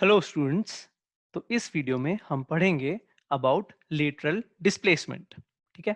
Hello students. तो इस video में हम पढ़ेंगे अबाउट लेटरल डिस्प्लेसमेंट। ठीक है,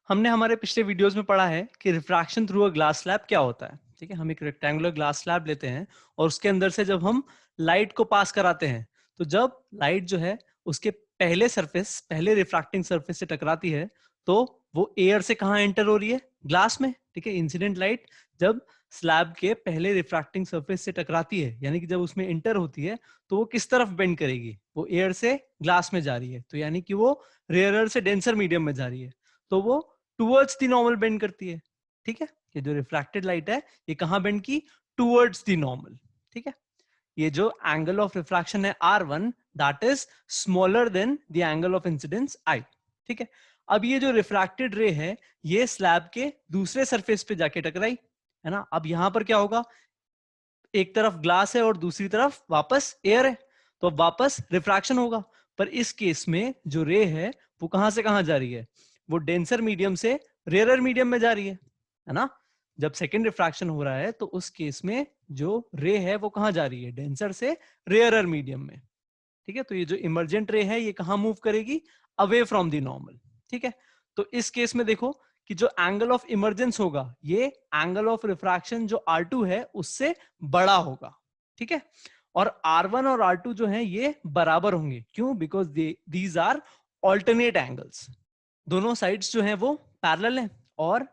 हमने हमारे पिछले वीडियोस में पढ़ा है कि refraction through a glass slab क्या होता है। ठीक है, हम एक रेक्टेंगुलर ग्लास स्लैब लेते हैं और उसके अंदर से जब हम लाइट को पास कराते हैं तो जब लाइट जो है उसके पहले रिफ्रैक्टिंग सरफेस से टकराती है तो वो एयर से कहाँ एंटर हो रही है? ग्लास में। ठीक है, इंसिडेंट लाइट जब स्लैब के पहले रिफ्रैक्टिंग सरफेस से टकराती है यानी कि जब उसमें एंटर होती है तो वो किस तरफ बेंड करेगी? वो एयर से ग्लास में जा रही है, तो यानी कि वो रेयरर से डेंसर मीडियम में जा रही है, तो वो टुवर्ड्स द नॉर्मल बेंड करती है। ठीक है, ये जो रिफ्रैक्टेड लाइट है ये कहाँ बेंड की? Towards the normal. ठीक है, ये जो एंगल ऑफ रिफ्रैक्शन है R1 that is smaller than the angle of incidence I। ठीक है, अब ये जो रिफ्रैक्टेड रे है ये स्लैब के दूसरे सरफेस पे जाके टकराई, है ना। अब यहां पर क्या होगा? एक तरफ ग्लास है और दूसरी तरफ वापस एयर है, तो अब वापस रिफ्रैक्शन होगा। पर इस केस में जो रे है वो कहां से कहां जा रही है? वो डेंसर मीडियम से रेयरर मीडियम में जा रही है ना। जब सेकंड रिफ्रैक्शन हो रहा है तो उस केस में जो रे है वो कहां जा रही है? डेंसर से रेयरर मीडियम में। ठीक है, तो ये जो इमर्जेंट रे है ये कहां मूव करेगी? Away from the normal. ठीक है, तो इस केस में देखो कि जो एंगल ऑफ इमर्जेंस होगा ये एंगल ऑफ रिफ्रैक्शन जो R2 है उससे बड़ा होगा। ठीक है, और R1 और R2 जो है ये बराबर होंगे। क्यों? Because these are alternate angles. दोनों साइड्स जो हैं वो पैरेलल हैं और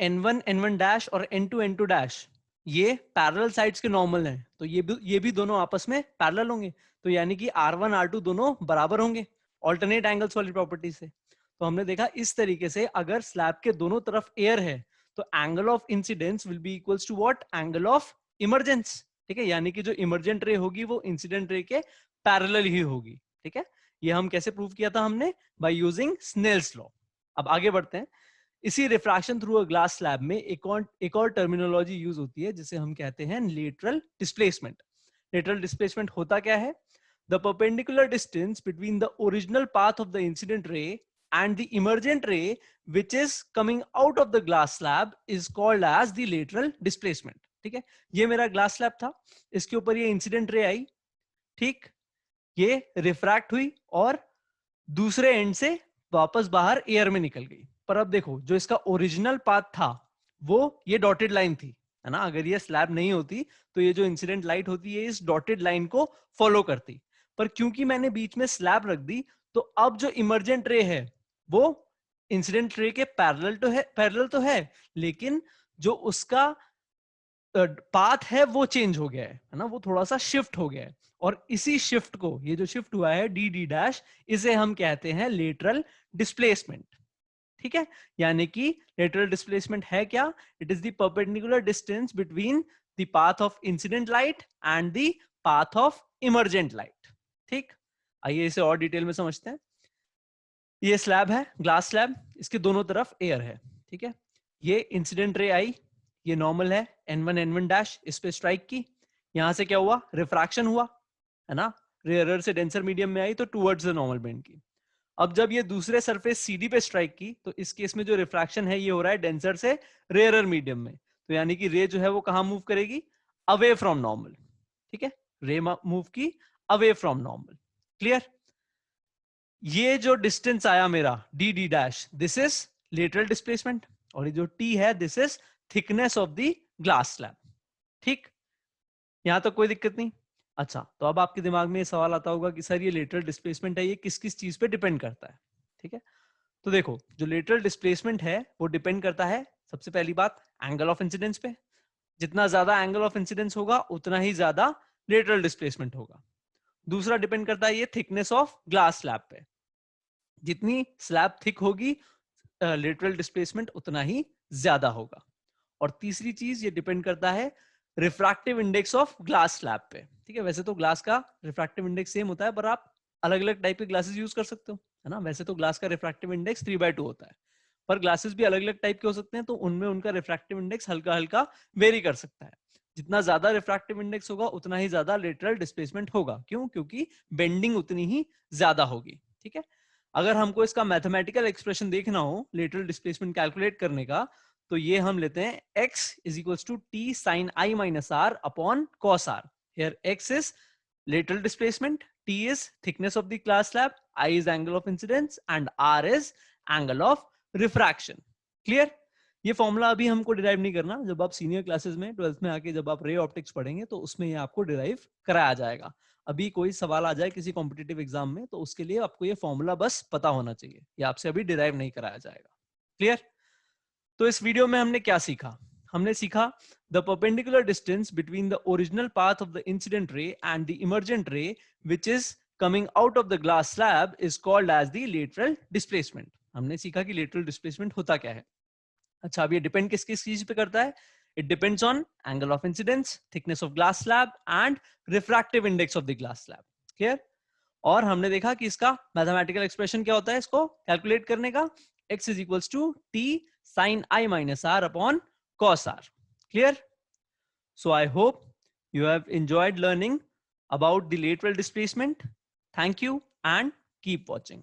N1 N1 डैश और N2 N2 डैश ये पैरेलल साइड्स के नॉर्मल हैं, तो ये भी दोनों आपस में पैरेलल होंगे, तो यानी कि R1 R2 दोनों बराबर होंगे ऑल्टरनेट एंगल्स वाली प्रॉपर्टी से। तो हमने देखा इस तरीके से अगर स्लैब के दोनों तरफ एयर है तो angle of incidence will be equals to what? Angle of emergence. ठीक है, यानी कि जो इमर्जेंट रे होगी वो इंसिडेंट रे के पैरेलल ही होगी। ठीक है, ये हम कैसे प्रूव किया था? हमने बाय यूजिंग स्नेल्स लॉ। अब आगे बढ़ते हैं। इसी refraction through a glass slab में एक और टर्मिनोलॉजी यूज होती है जिसे हम कहते हैं लेटरल डिस्प्लेसमेंट। लेटरल डिस्प्लेसमेंट होता क्या है? The perpendicular distance between the original path of the incident ray and the emergent ray which is coming out of the glass slab is called as the lateral displacement। ठीक है, ये मेरा glass slab था, इसके ऊपर ये incident ray आई। ठीक, ये रिफ्रैक्ट हुई और दूसरे एंड से वापस बाहर एयर में निकल गई। पर अब देखो जो इसका ओरिजिनल पाथ था वो ये डॉटेड लाइन थी, है ना। अगर ये स्लैब नहीं होती तो ये जो इंसिडेंट लाइट होती है इस डॉटेड लाइन को फॉलो करती। पर क्योंकि मैंने बीच में स्लैब रख दी तो अब जो इमर्जेंट रे है वो इंसिडेंट रे के पैरेलल तो है लेकिन जो उसका पाथ है वो चेंज हो गया है ना, वो थोड़ा सा शिफ्ट हो गया है। और इसी शिफ्ट को, ये जो शिफ्ट हुआ है डी डी डैश, इसे हम कहते हैं लेटरल डिस्प्लेसमेंट। ठीक है, यानी कि लेटरल डिस्प्लेसमेंट है क्या? It is the perpendicular distance between the path of incident light and the path of emergent light. ठीक, आइए इसे और डिटेल में समझते हैं। ये स्लैब है, ग्लास स्लैब, इसके दोनों तरफ एयर है। ठीक है, ये इंसिडेंट रे आई, ये नॉर्मल है N1 N1 डैश, इस पे स्ट्राइक की, यहां से क्या हुआ? रिफ्रैक्शन हुआ, है ना। रेयरर से डेंसर मीडियम में आई तो टुवर्ड्स द नॉर्मल बेंड की। अब जब ये दूसरे सरफेस CD पे स्ट्राइक की तो इस केस में जो रिफ्रैक्शन है ये हो रहा है डेंसर से रेयरर मीडियम में, तो यानी कि रे जो है वो कहां मूव करेगी? Away from normal. ठीक है, रे मूव की अवे फ्रॉम नॉर्मल। क्लियर? ये जो डिस्टेंस आया मेरा D D dash, this is lateral displacement, और ये जो टी है this is thickness of the glass slab. ठीक, यहां तक कोई दिक्कत नहीं। अच्छा, तो अब आपके दिमाग में ये सवाल आता होगा कि सर ये लेटरल डिस्प्लेसमेंट है ये किस किस चीज पे डिपेंड करता है? ठीक है, तो देखो जो लेटरल डिस्प्लेसमेंट है वो डिपेंड करता है सबसे पहली बात एंगल ऑफ इंसिडेंस पे। जितना ज्यादा एंगल ऑफ इंसिडेंस होगा उतना ही ज्यादा लेटरल डिस्प्लेसमेंट होगा। दूसरा डिपेंड करता है ये थिकनेस ऑफ ग्लास स्लैब पे। जितनी स्लैब थिक होगी लेटरल डिस्प्लेसमेंट उतना ही ज्यादा होगा। और तीसरी चीज ये डिपेंड करता है refractive index of glass slab पे। ठीक है, वैसे तो ग्लास का रिफ्रैक्टिव इंडेक्स सेम होता है पर आप अलग अलग टाइप के ग्लासेस यूज कर सकते हो, है ना। वैसे तो ग्लास का रिफ्रैक्टिव इंडेक्स 3/2 होता है, पर ग्लासेस भी अलग अलग टाइप के हो सकते हैं तो उनमें उनका रिफ्रैक्टिव इंडेक्स हल्का हल्का वेरी कर सकता है। जितना ज्यादा रिफ्रैक्टिव इंडेक्स होगा उतना ही ज्यादा लेटरल डिस्प्लेसमेंट होगा। क्यों? क्योंकि बेंडिंग उतनी ही ज्यादा होगी। ठीक है, अगर हमको इसका मैथमेटिकल एक्सप्रेशन देखना हो लेटरल डिस्प्लेसमेंट कैलकुलेट करने का तो ये हम लेते हैं x is equals to T sine I minus R upon cos R. Here x is lateral displacement, T is thickness of the glass slab, I is angle of incidence and R is angle of refraction. Clear? ये formula अभी हमको derive नहीं करना, जब आप senior classes में 12th में आके जब आप रे ऑप्टिक्स पढ़ेंगे तो उसमें ये आपको डिराइव कराया जाएगा. अभी कोई सवाल आ जाए किसी कॉम्पिटिटिव एग्जाम में तो उसके लिए आपको ये फॉर्मूला बस पता होना चाहिए, ये आपसे अभी डिराइव नहीं कराया जाएगा. क्लियर? तो इस वीडियो में हमने क्या सीखा? हमने सीखा the perpendicular distance between the original path of the incident ray and the emergent ray which is coming out of the glass slab is called as the lateral displacement. हमने सीखा कि lateral displacement होता क्या है. अच्छा, अब ये depend किस किस चीज पे करता है? It depends on angle of incidence, thickness of glass slab and refractive index of the glass slab. Clear? और हमने देखा कि इसका मैथमेटिकल एक्सप्रेशन क्या होता है इसको कैलकुलेट करने का, x is equals to t sin I minus r upon cos r. Clear? So I hope you have enjoyed learning about the lateral displacement. Thank you and keep watching.